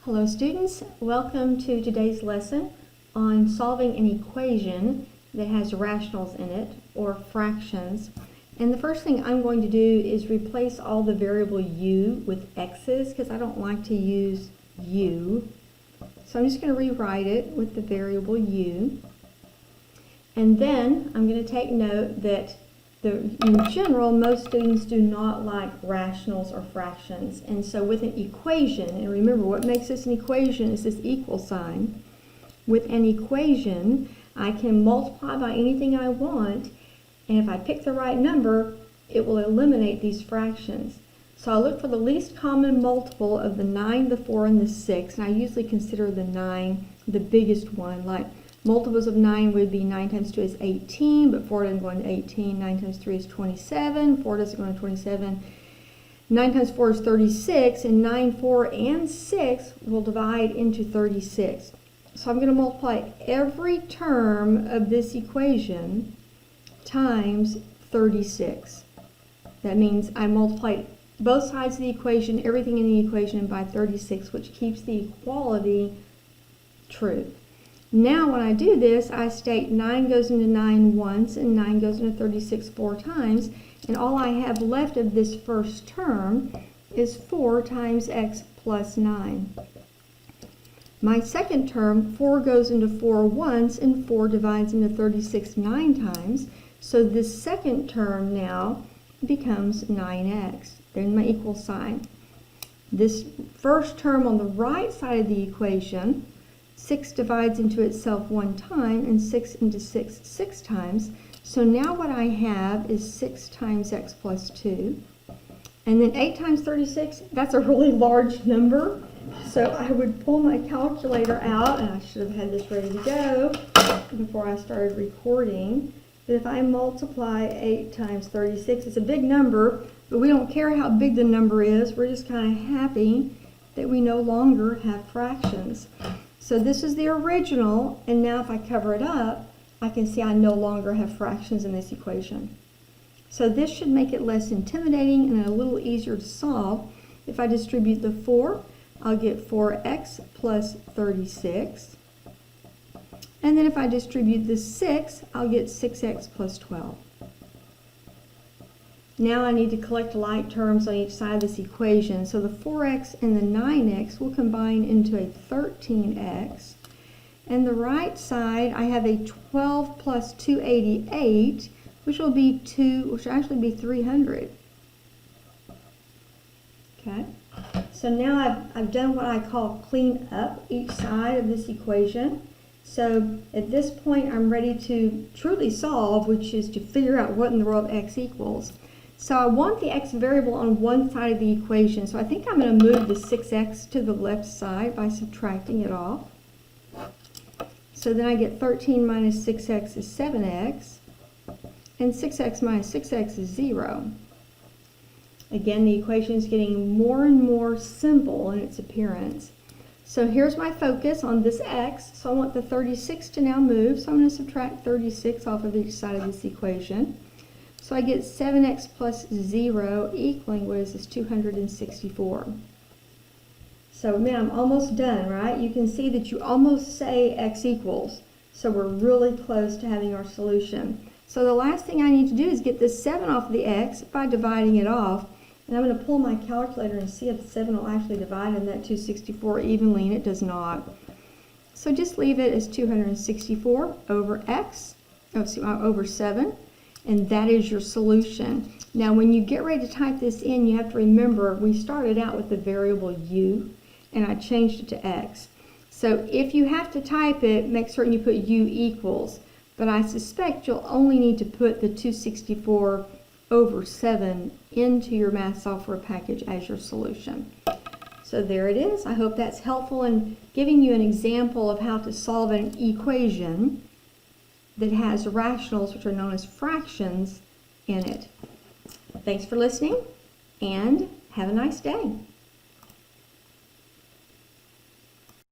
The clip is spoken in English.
Hello students, welcome to today's lesson on solving an equation that has rationals in it, or fractions. And the first thing I'm going to do is replace all the variable u with x's because I don't like to use u. So I'm just going to rewrite it with the variable u. And then I'm going to take note that in general, most students do not like rationals or fractions. And so with an equation, and remember what makes this an equation is this equal sign. With an equation, I can multiply by anything I want, and if I pick the right number, it will eliminate these fractions. So I look for the least common multiple of the 9, the 4, and the 6, and I usually consider the 9 the biggest one. Like multiples of 9 would be 9 times 2 is 18, but 4 doesn't go into 18. 9 times 3 is 27. 4 doesn't go into 27. 9 times 4 is 36, and 9, 4, and 6 will divide into 36. So I'm going to multiply every term of this equation times 36. That means I multiply both sides of the equation, everything in the equation, by 36, which keeps the equality true. Now when I do this, I state 9 goes into 9 once and 9 goes into 36 4 times, and all I have left of this first term is 4 times x plus 9. My second term, 4 goes into 4 once and 4 divides into 36 9 times, so this second term now becomes 9x. There's my equal sign. This first term on the right side of the equation, 6 divides into itself 1 time, and 6 into 6 6 times. So now what I have is 6 times x plus 2. And then 8 times 36, that's a really large number. So I would pull my calculator out, and I should have had this ready to go before I started recording. But if I multiply 8 times 36, it's a big number, but we don't care how big the number is. We're just kind of happy that we no longer have fractions. So this is the original, and now if I cover it up, I can see I no longer have fractions in this equation. So this should make it less intimidating and a little easier to solve. If I distribute the 4, I'll get 4x plus 36. And then if I distribute the 6, I'll get 6x plus 12. Now I need to collect like terms on each side of this equation. So the 4x and the 9x will combine into a 13x. And the right side, I have a 12 plus 288, which will actually be 300. Okay. So now I've done what I call clean up each side of this equation. So at this point, I'm ready to truly solve, which is to figure out what in the world x equals. So I want the x variable on one side of the equation. So I think I'm going to move the 6x to the left side by subtracting it off. So then I get 13 minus 6x is 7x. And 6x minus 6x is 0. Again, the equation is getting more and more simple in its appearance. So here's my focus on this x. So I want the 36 to now move. So I'm going to subtract 36 off of each side of this equation. So I get 7x plus 0 equaling, what is this, 264. So man, I'm almost done, right? You can see that you almost say x equals. So we're really close to having our solution. So the last thing I need to do is get this 7 off of the x by dividing it off. And I'm going to pull my calculator and see if 7 will actually divide in that 264 evenly, and it does not. So just leave it as 264 over x, over 7. And that is your solution. Now when you get ready to type this in, you have to remember we started out with the variable u, and I changed it to x. So if you have to type it, make certain you put u equals. But I suspect you'll only need to put the 264 over 7 into your math software package as your solution. So there it is. I hope that's helpful in giving you an example of how to solve an equation that has rationals, which are known as fractions, in it. Thanks for listening, and have a nice day.